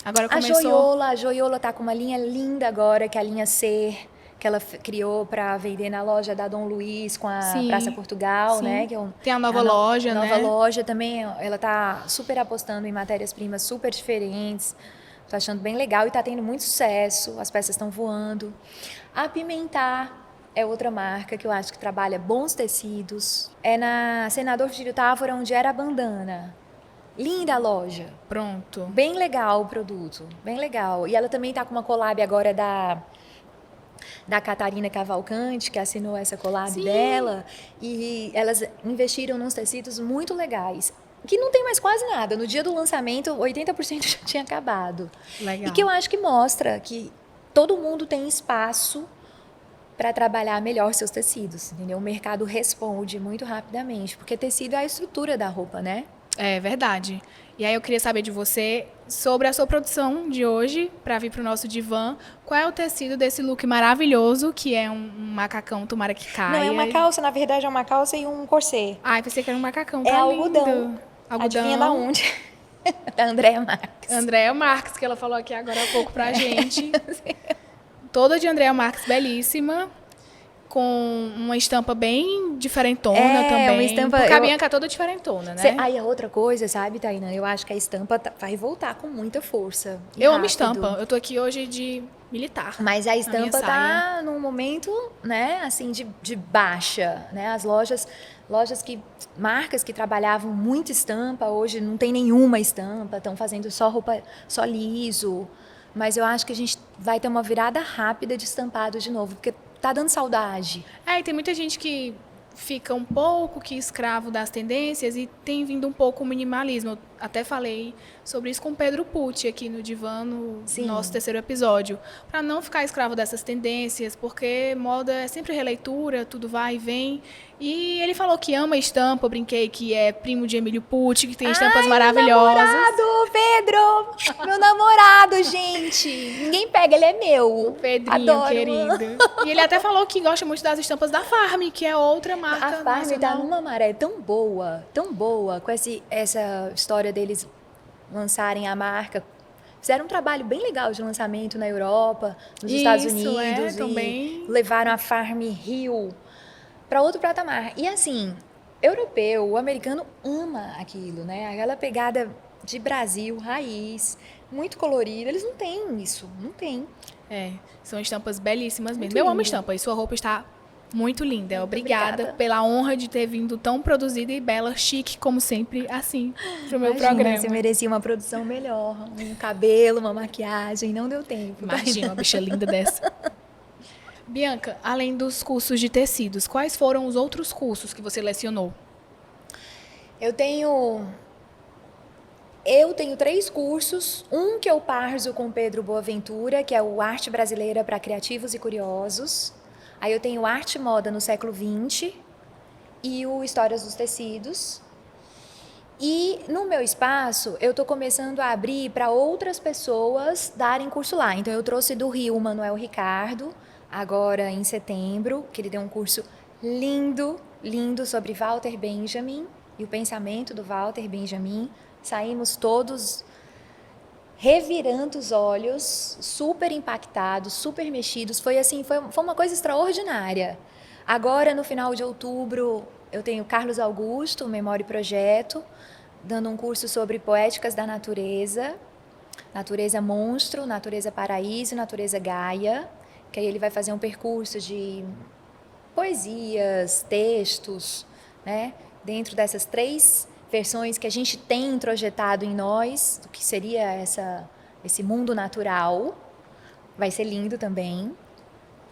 Agora começou... A Joiola tá com uma linha linda agora, que é a linha Ser, que ela criou para vender na loja da Dom Luiz com a Praça Portugal, né? Que tem a nova loja, né? Nova loja também, ela tá super apostando em matérias-primas super diferentes. Tô achando bem legal e tá tendo muito sucesso, as peças estão voando. A Pimentar é outra marca que eu acho que trabalha bons tecidos. É na Senador Virgílio Távora, onde era a bandana. Linda a loja. Pronto. Bem legal o produto, bem legal. E ela também tá com uma collab agora da Catarina Cavalcante, que assinou essa collab dela. E elas investiram nos tecidos muito legais. Que não tem mais quase nada. No dia do lançamento, 80% já tinha acabado. Legal. E que eu acho que mostra que todo mundo tem espaço para trabalhar melhor seus tecidos, entendeu? O mercado responde muito rapidamente, porque tecido é a estrutura da roupa, né? É verdade. E aí eu queria saber de você sobre a sua produção de hoje, para vir para o nosso divã. Qual é o tecido desse look maravilhoso, que é um macacão, tomara que caia? Não, é uma calça, na verdade é uma calça e um corset. Ai, pensei que era um macacão, tá lindo. Algodão. Adivinha da onde? Da Andréa Marques. Andréa Marques, que ela falou aqui agora há pouco pra gente. Toda de Andréa Marques, belíssima. Com uma estampa bem diferentona também. Uma estampa... Porque a Bianca é toda diferentona, né? Aí é outra coisa, sabe, Taina? Eu acho que a estampa vai voltar com muita força. Eu amo estampa. Eu tô aqui hoje de militar. Mas a estampa tá num momento, né, assim, de baixa, né? As lojas marcas que trabalhavam muito estampa, hoje não tem nenhuma estampa, estão fazendo só roupa, só liso. Mas eu acho que a gente vai ter uma virada rápida de estampado de novo, porque tá dando saudade. E tem muita gente que fica um pouco que escravo das tendências e tem vindo um pouco o minimalismo. Eu até falei sobre isso com o Pedro Pucci aqui no divã, no nosso terceiro episódio. Para não ficar escravo dessas tendências, porque moda é sempre releitura, tudo vai e vem. E ele falou que ama estampa, eu brinquei que é primo de Emílio Pucci, que tem estampas maravilhosas. Meu namorado, Pedro! Meu namorado, gente! Ninguém pega, ele é meu. O Pedrinho, adoro, querido. E ele até falou que gosta muito das estampas da Farm, que é outra marca nacional. A Farm tá numa maré tão boa, com essa história deles lançarem a marca. Fizeram um trabalho bem legal de lançamento na Europa, nos Estados Unidos. Também. Levaram a Farm Rio para outro patamar. E assim, o americano ama aquilo, né? Aquela pegada de Brasil, raiz, muito colorida. Eles não têm isso, não tem. São estampas belíssimas mesmo. Muito Eu amo lindo. estampa e sua roupa está muito linda. Muito Obrigada obrigada. pela honra de ter vindo tão produzida e bela, chique, como sempre, assim, pro meu Imagina, programa. você merecia uma produção melhor, um cabelo, uma maquiagem, não deu tempo. Imagina uma bicha linda dessa. Bianca, além dos cursos de tecidos, quais foram os outros cursos que você lecionou? Eu tenho 3 cursos, um que eu parzo com Pedro Boaventura, que é o Arte Brasileira para Criativos e Curiosos. Aí eu tenho Arte e Moda no século XX e o Histórias dos Tecidos. E no meu espaço, eu estou começando a abrir para outras pessoas darem curso lá. Então eu trouxe do Rio o Manuel Ricardo, agora em setembro, que ele deu um curso lindo, lindo sobre Walter Benjamin e o pensamento do Walter Benjamin. Saímos todos revirando os olhos, super impactados, super mexidos. Foi assim, foi uma coisa extraordinária. Agora, no final de outubro, eu tenho Carlos Augusto, Memória e Projeto, dando um curso sobre poéticas da natureza, natureza monstro, natureza paraíso, natureza Gaia, que aí ele vai fazer um percurso de poesias, textos, né, dentro dessas 3 versões que a gente tem introjetado em nós, do que seria esse mundo natural. Vai ser lindo também.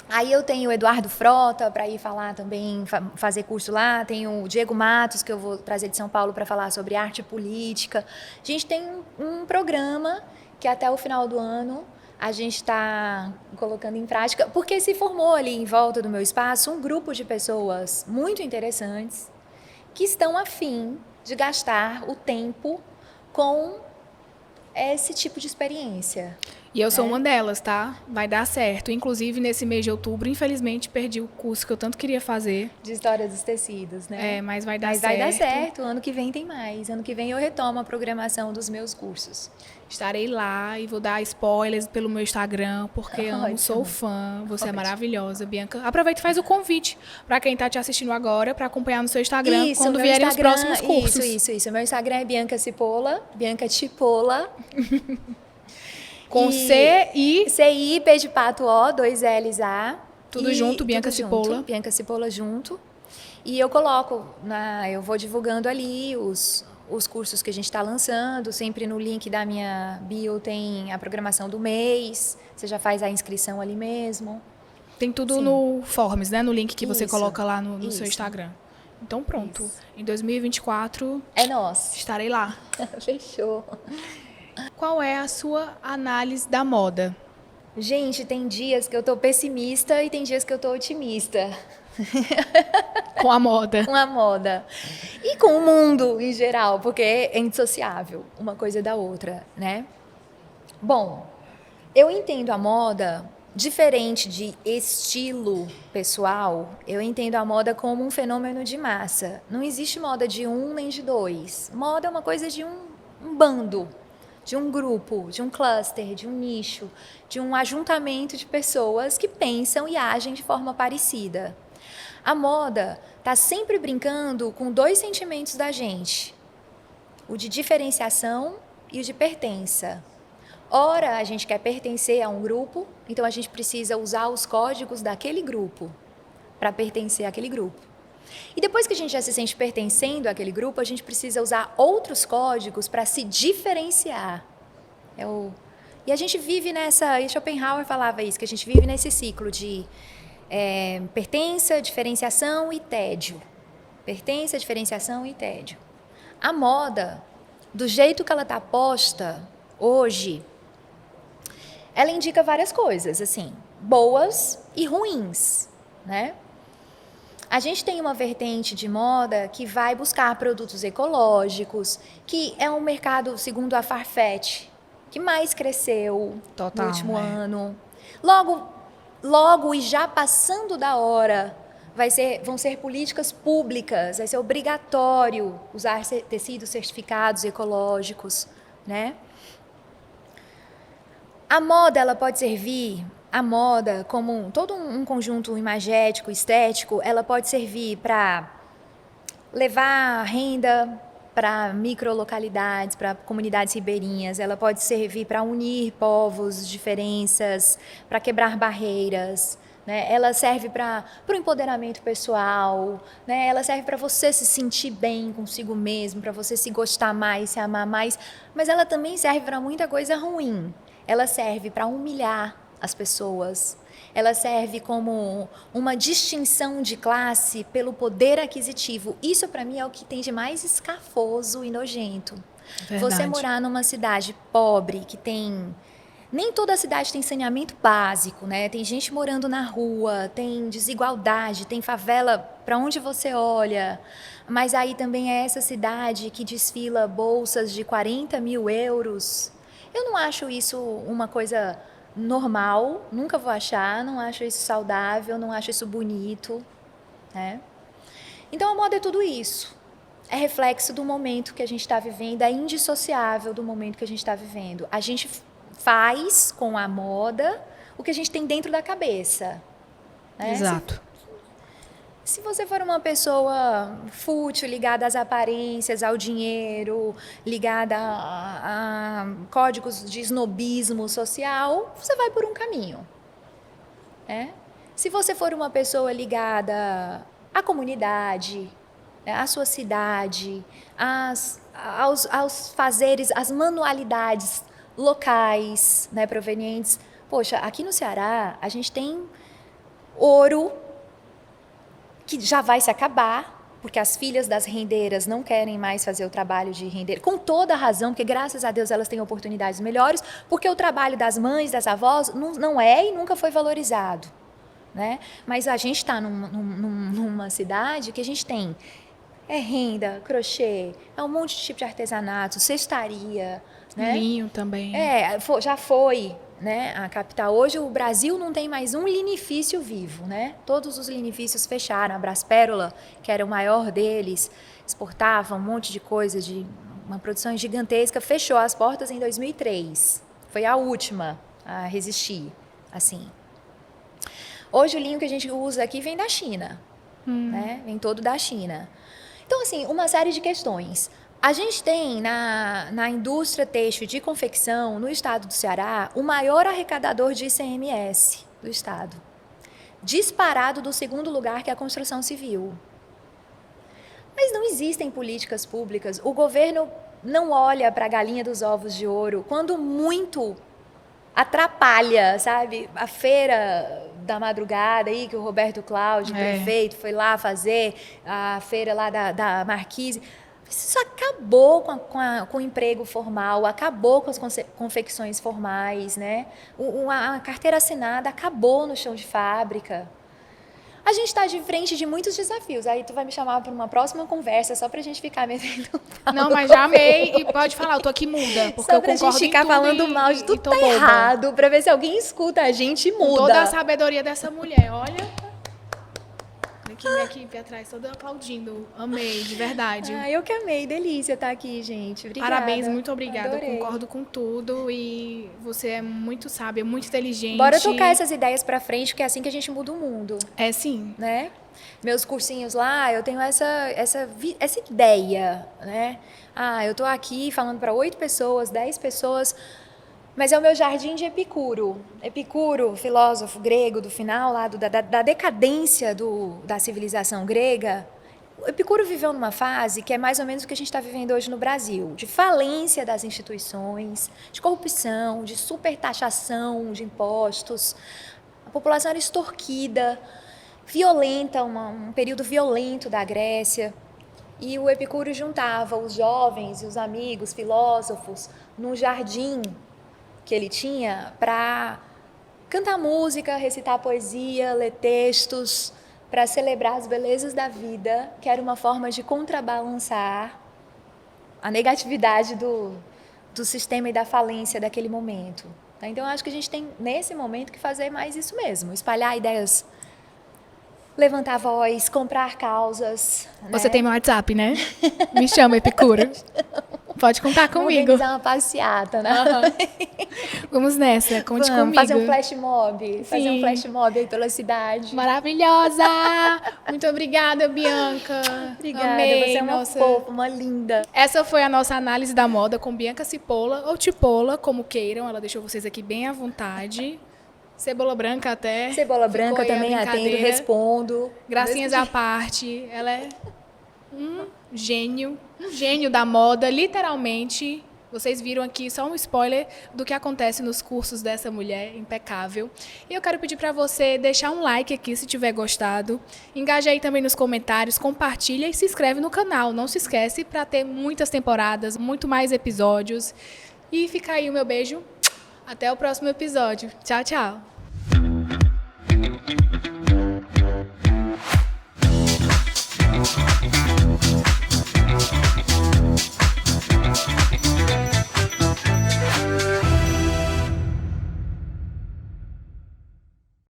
Aí eu tenho o Eduardo Frota para ir falar também, fazer curso lá. Tenho o Diego Matos, que eu vou trazer de São Paulo para falar sobre arte política. A gente tem um programa que até o final do ano a gente está colocando em prática, porque se formou ali em volta do meu espaço um grupo de pessoas muito interessantes que estão afim de gastar o tempo com esse tipo de experiência. E eu sou uma delas, tá? Vai dar certo. Inclusive, nesse mês de outubro, infelizmente, perdi o curso que eu tanto queria fazer. De História dos Tecidos, né? Mas vai dar certo. Mas vai dar certo. Ano que vem tem mais. Ano que vem eu retomo a programação dos meus cursos. Estarei lá e vou dar spoilers pelo meu Instagram, porque amo, sou fã. Você é maravilhosa, Bianca. Aproveita e faz o convite para quem está te assistindo agora, para acompanhar no seu Instagram quando vierem os próximos cursos. Isso. Meu Instagram é Bianca Cipolla, Bianca Cipolla. Com C-I, P de pato O, 2 L's A. Tudo junto, Bianca Cipolla. Bianca Cipolla junto. E eu coloco, eu vou divulgando ali os cursos que a gente está lançando. Sempre no link da minha bio tem a programação do mês. Você já faz a inscrição ali mesmo. Tem tudo no Forms, né? No link que você Isso. coloca lá no seu Instagram. Então pronto. Isso. Em 2024... É nosso. Estarei lá. Fechou. Qual é a sua análise da moda? Gente, tem dias que eu tô pessimista e tem dias que eu tô otimista. Com a moda. Com a moda. E com o mundo em geral, porque é indissociável uma coisa da outra, né? Bom, eu entendo a moda diferente de estilo pessoal. Eu entendo a moda como um fenômeno de massa. Não existe moda de um nem de dois. Moda é uma coisa de um bando, de um grupo, de um cluster, de um nicho, de um ajuntamento de pessoas que pensam e agem de forma parecida. A moda está sempre brincando com 2 sentimentos da gente, o de diferenciação e o de pertença. Ora, a gente quer pertencer a um grupo, então a gente precisa usar os códigos daquele grupo para pertencer àquele grupo. E depois que a gente já se sente pertencendo àquele grupo, a gente precisa usar outros códigos para se diferenciar. E a gente vive nessa... E Schopenhauer falava isso, que a gente vive nesse ciclo de pertença, diferenciação e tédio. Pertença, diferenciação e tédio. A moda, do jeito que ela está posta hoje, ela indica várias coisas, assim, boas e ruins, né? A gente tem uma vertente de moda que vai buscar produtos ecológicos, que é um mercado, segundo a Farfetch, que mais cresceu no último ano. Logo e já passando da hora, vão ser políticas públicas, vai ser obrigatório usar tecidos certificados ecológicos, né? A moda, ela pode servir, a moda como todo um conjunto imagético, estético, ela pode servir para levar renda para microlocalidades, para comunidades ribeirinhas, ela pode servir para unir povos, diferenças, para quebrar barreiras, né? Ela serve para o empoderamento pessoal, né? Ela serve para você se sentir bem consigo mesmo, para você se gostar mais, se amar mais, mas ela também serve para muita coisa ruim. Ela serve para humilhar as pessoas. Ela serve como uma distinção de classe pelo poder aquisitivo. Isso, para mim, é o que tem de mais escafoso e nojento. Verdade. Você morar numa cidade pobre, que tem... Nem toda a cidade tem saneamento básico, né? Tem gente morando na rua, tem desigualdade, tem favela para onde você olha. Mas aí também é essa cidade que desfila bolsas de 40 mil euros. Eu não acho isso uma coisa normal, nunca vou achar, não acho isso saudável, não acho isso bonito, né? Então a moda é tudo isso. É reflexo do momento que a gente está vivendo, é indissociável do momento que a gente está vivendo. A gente faz com a moda o que a gente tem dentro da cabeça, né? Exato. Se você for uma pessoa fútil, ligada às aparências, ao dinheiro, ligada a códigos de snobismo social, você vai por um caminho, né? Se você for uma pessoa ligada à comunidade, à sua cidade, aos fazeres, às manualidades locais, né, provenientes. Poxa, aqui no Ceará, a gente tem ouro que já vai se acabar, porque as filhas das rendeiras não querem mais fazer o trabalho de rendeira, com toda a razão, porque graças a Deus elas têm oportunidades melhores, porque o trabalho das mães, das avós, não é e nunca foi valorizado, né? Mas a gente está numa cidade que a gente tem renda, crochê, um monte de tipo de artesanato, cestaria, né? Linho também. Já foi, né, a capital. Hoje o Brasil não tem mais um linifício vivo, né? Todos os linifícios fecharam. A Braspérola, que era o maior deles, exportava um monte de coisa, de uma produção gigantesca, fechou as portas em 2003. Foi a última a resistir, assim. Hoje o linho que a gente usa aqui vem da China, né? Vem todo da China. Então, assim, uma série de questões. A gente tem na indústria têxtil de confecção, no estado do Ceará, o maior arrecadador de ICMS do estado. Disparado do segundo lugar, que é a construção civil. Mas não existem políticas públicas. O governo não olha para a galinha dos ovos de ouro, quando muito atrapalha, sabe? A feira da madrugada aí, que o Roberto Cláudio, prefeito, foi lá fazer, a feira lá da Marquise. Isso acabou com o emprego formal, acabou com as confecções formais, né? A carteira assinada acabou no chão de fábrica. A gente está de frente de muitos desafios. Aí tu vai me chamar para uma próxima conversa, só para a gente ficar metendo pau. Não, mas já amei. E pode falar, eu tô aqui muda. Porque só eu pra concordo gente ficar falando mal de tudo tá errado, para ver se alguém escuta a gente e muda. Toda a sabedoria dessa mulher, olha. Aqui minha equipe atrás, toda aplaudindo. Amei, de verdade. Eu que amei, delícia estar aqui, gente. Obrigada. Parabéns, muito obrigada. Adorei. Eu concordo com tudo e você é muito sábia, muito inteligente. Bora tocar essas ideias pra frente, porque é assim que a gente muda o mundo. É sim. Né? Meus cursinhos lá, eu tenho essa ideia, né? Eu tô aqui falando para 8 pessoas, 10 pessoas, mas é o meu jardim de Epicuro. Epicuro, filósofo grego do final lá da decadência da civilização grega. Epicuro viveu numa fase que é mais ou menos o que a gente está vivendo hoje no Brasil, de falência das instituições, de corrupção, de supertaxação de impostos. A população era extorquida, violenta, um período violento da Grécia. E o Epicuro juntava os jovens e os amigos, filósofos, num jardim que ele tinha para cantar música, recitar poesia, ler textos, para celebrar as belezas da vida, que era uma forma de contrabalançar a negatividade do sistema e da falência daquele momento. Então, eu acho que a gente tem, nesse momento, que fazer mais isso mesmo, espalhar ideias, levantar a voz, comprar causas. Você né? tem meu WhatsApp, né? Me chama, Epicuro. Pode contar Vamos comigo. organizar uma passeata, né? Vamos nessa, conte Vamos comigo. fazer um flash mob. Fazer Sim. um flash mob aí pela cidade. Maravilhosa! Muito obrigada, Bianca. Obrigada, Amei, você é uma nossa. fofa, uma linda. Essa foi a nossa análise da moda com Bianca Cipolla, ou Tipola, como queiram. Ela deixou vocês aqui bem à vontade. Cebola branca até. Cebola Ficou branca aí a também atendo, brincadeira. respondo. Gracinhas à parte. Ela é um gênio da moda, literalmente. Vocês viram aqui só um spoiler do que acontece nos cursos dessa mulher impecável. E eu quero pedir para você deixar um like aqui se tiver gostado. Engaje aí também nos comentários, compartilha e se inscreve no canal. Não se esquece para ter muitas temporadas, muito mais episódios. E fica aí o meu beijo. Até o próximo episódio. Tchau, tchau.